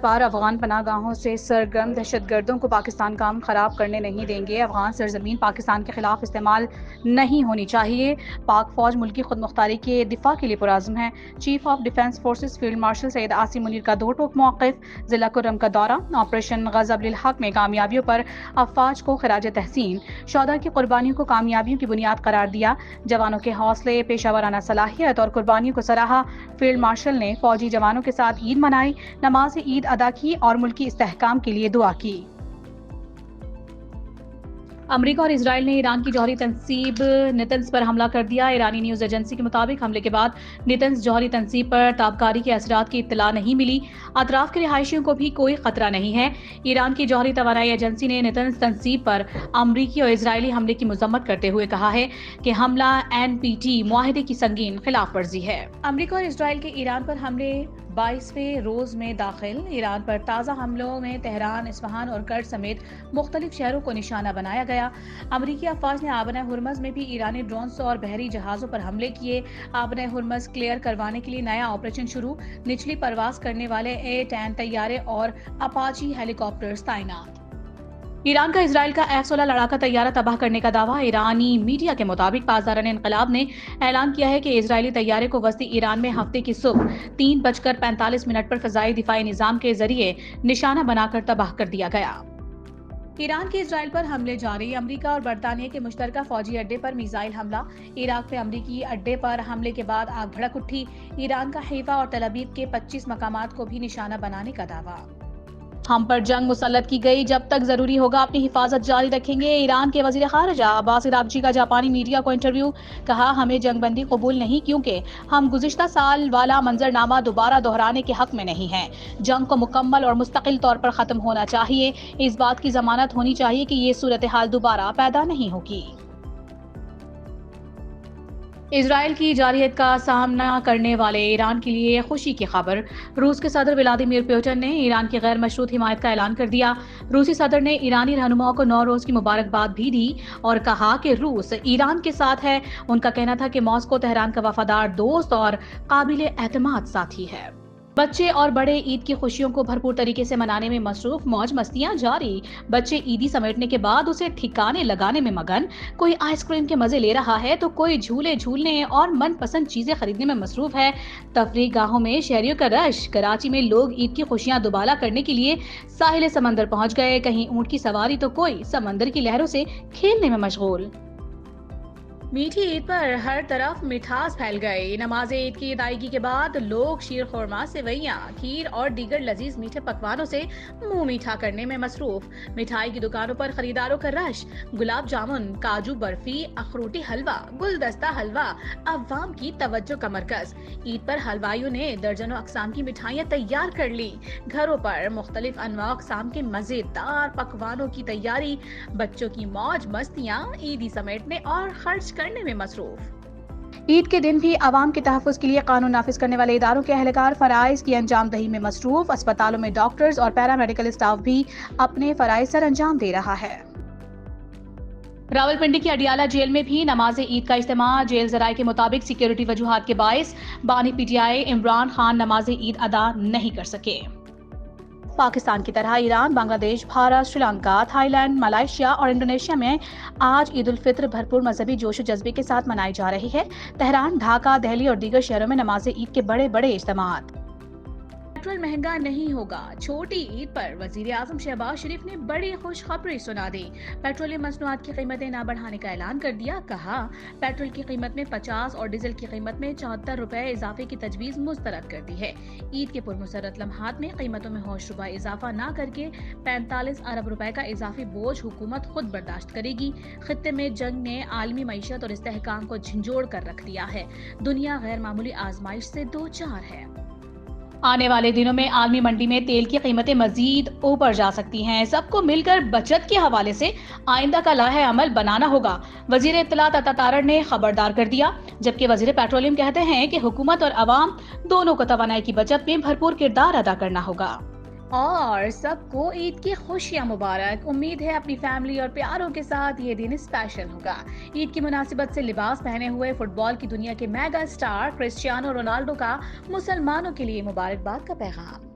पार अफगान पनाहगाहों से सरगर्म दहशतगर्दों को पाकिस्तान काम खराब करने नहीं देंगे। अफगान सरजमीन पाकिस्तान के खिलाफ इस्तेमाल नहीं होनी चाहिए। पाक फौज मुल्की खुद मुख्तारी के दिफा के लिए पुरज़्म है। Chief of defence forces field marshal Syed Asim Munir का दो टोक मौक़िफ़। जिला कुर्रम का दौरा। ऑपरेशन ग़ज़ब लिल हक़ में कामयाबियों पर अफ़वाज को खिराज तहसीन। शोहदा की कुर्बानियों को कामयाबियों की बुनियाद करार दिया। जवानों के हौसले, पेशावराना सलाहियत और कुर्बानियों को सराहा। फील्ड मार्शल ने फौजी जवानों के साथ ईद मनाई, नमाज ईद अदा की और मुल्की इस्तेहकाम के लिए दुआ की। अमेरिका और इजराइल ने ईरान की जौहरी तंसीब नेतन्स पर हमला कर दिया। ईरानी न्यूज एजेंसी के मुताबिक हमले के बाद नेतन्स जौहरी तंसीब पर ताबकारी के असरात की इत्तला नहीं मिली। अतराफ के रिहायशियों को भी कोई खतरा नहीं है। ईरान की जौहरी तवानाई एजेंसी ने नेतन्स तंसीब पर अमरीकी और इजरायली हमले की मजम्मत करते हुए कहा है कि हमला NPT मुआहदे की संगीन खिलाफ वर्जी है। अमरीका और इजराइल के ईरान पर हमले 22वें रोज में दाखिल। ईरान पर ताज़ा हमलों में तेहरान, इस्फहान और कर्ज समेत मुख्तलिफ शहरों को निशाना बनाया गया। अमरीकी अफवाज ने आबना हुर्मज़ में भी ईरानी ड्रोन्स और बहरी जहाज़ों पर हमले किए। आबना हुर्मज़ क्लियर करवाने के लिए नया ऑपरेशन शुरू। निचली परवास करने वाले A-10 तैयारे और अपाची हेलीकॉप्टर्स तैनात। ईरान का इजराइल का F-16 लड़ाका तैयारा तबाह करने का दावा। ईरानी मीडिया के मुताबिक पासदारान इनकलाब ने ऐलान किया है कि इजरायली तैयारे को वस्ती ईरान में हफ्ते की सुबह 3:45 पर फ़ज़ाई दिफाई निज़ाम के जरिए निशाना बनाकर तबाह कर दिया गया। ईरान के इजराइल पर हमले जारी। अमेरिका और बरतानिया के मुश्तरका फौजी अड्डे पर मिसाइल हमला। इराक में अमेरिकी अड्डे पर हमले के बाद आग भड़क उठी। ईरान का हैफा और तल अवीव के 25 मकामात को भी निशाना बनाने का दावा। हम पर जंग मुसल्लत की गई, जब तक जरूरी होगा अपनी हिफाजत जारी रखेंगे। ईरान के वजीर खारजा अब्बास अरागची का जापानी मीडिया को इंटरव्यू। कहा, हमें जंगबंदी कबूल नहीं, क्योंकि हम गुज़िश्ता साल वाला मंजरनामा दोबारा दोहराने के हक में नहीं हैं। जंग को मुकम्मल और मुस्तकिल तौर पर खत्म होना चाहिए। इस बात की जमानत होनी चाहिए कि ये सूरत हाल दोबारा पैदा नहीं होगी। इजराइल की जारहियत का सामना करने वाले ईरान के लिए खुशी की खबर। रूस के सदर व्लादिमीर पुतिन ने ईरान की गैर मशरूत हिमायत का ऐलान कर दिया। रूसी सदर ने ईरानी रहनुमाओं को नौरोज की मुबारकबाद भी दी और कहा कि रूस ईरान के साथ है। उनका कहना था कि मॉस्को तेहरान का वफादार दोस्त और काबिल एतमाद साथी है। बच्चे और बड़े ईद की खुशियों को भरपूर तरीके से मनाने में मसरूफ। मौज मस्तियां जारी। बच्चे ईदी समेटने के बाद उसे ठिकाने लगाने में मगन। कोई आइसक्रीम के मजे ले रहा है तो कोई झूले झूलने और मनपसंद चीजें खरीदने में मसरूफ है। तफरीह गाहों में शहरियों का रश। कराची में लोग ईद की खुशियां दुबाला करने के लिए साहिल समंदर पहुंच गए। कहीं ऊंट की सवारी तो कोई समंदर की लहरों से खेलने में मशगूल। मीठी ईद पर हर तरफ मिठास फैल गई। नमाज ईद की अदायगी के बाद लोग शीर खुरमा, सेवैयां, खीर और दीगर लजीज मीठे पकवानों से मुंह मीठा करने में मसरूफ। मिठाई की दुकानों पर खरीदारों का रश। गुलाब जामुन, काजू बर्फी, अखरोटी हलवा, गुलदस्ता हलवा अवाम की तवज्जो का मरकज। ईद पर हलवाइयों ने दर्जनों अकसाम की मिठाइयाँ तैयार कर ली। घरों पर मुख्तलिफ अनवा अकसाम के मजेदार पकवानों की तैयारी। बच्चों की मौज मस्तियाँ ईदी समेटने और खर्च करने में मसरूफ। ईद के दिन भी आवाम के तहफ़्फ़ुज़ के लिए कानून नाफिज करने वाले इदारों के अहलकार फराइज़ की अंजामदही में मसरूफ। अस्पतालों में डॉक्टर्स और पैरामेडिकल स्टाफ भी अपने फराइज़ सर अंजाम दे रहा है। रावलपिंडी की अडियाला जेल में भी नमाज ईद का इज्तिमा। जेल ज़राए के मुताबिक सिक्योरिटी वजूहात के बायस बानी PTI इमरान खान नमाज ईद अदा नहीं कर सके। पाकिस्तान की तरह Iran, Bangladesh, Bharat, Sri Lanka, Thailand, Malaysia और इंडोनेशिया में आज ईद उल फित्र भरपूर मजहबी जोश जज्बे के साथ मनाई जा रही है। तेहरान, ढाका, दिल्ली और दीगर शहरों में नमाज ईद के बड़े बड़े इज्तिमात। पेट्रोल महंगा नहीं होगा। छोटी ईद पर वजीर आजम शहबाज शरीफ ने बड़ी खुशखबरी सुना दी। पेट्रोलियम मसनूआत की कीमतें न बढ़ाने का ऐलान कर दिया। कहा, पेट्रोल की कीमत में 50 और डीजल की कीमत में 74 रुपए इजाफे की तजवीज मुस्तरद कर दी है। ईद के पुरमसरत लम्हात में कीमतों में होशरुबा इजाफा न करके 45 अरब रुपए का इजाफी बोझ हुकूमत खुद बर्दाश्त करेगी। खित्ते में जंग ने आलमी मईशत और इस्तेहकाम को झंझोड़ कर रख दिया है। दुनिया गैर मामूली आजमाइश से दो चार है। आने वाले दिनों में आलमी मंडी में तेल की कीमतें मजीद ऊपर जा सकती हैं। सबको मिलकर बचत के हवाले से आइंदा का लाहे अमल बनाना होगा। वजीर इत्तलात अता तारड़ ने खबरदार कर दिया, जबकि वजीर पेट्रोलियम कहते हैं कि हुकूमत और अवाम दोनों को तवानाई की बचत में भरपूर किरदार अदा करना होगा। और सबको ईद की खुशियां मुबारक। उम्मीद है अपनी फैमिली और प्यारों के साथ ये दिन स्पेशल होगा। ईद की मुनासिबत से लिबास पहने हुए फुटबॉल की दुनिया के मेगा स्टार क्रिस्टियानो रोनाल्डो का मुसलमानों के लिए मुबारकबाद का पैगाम।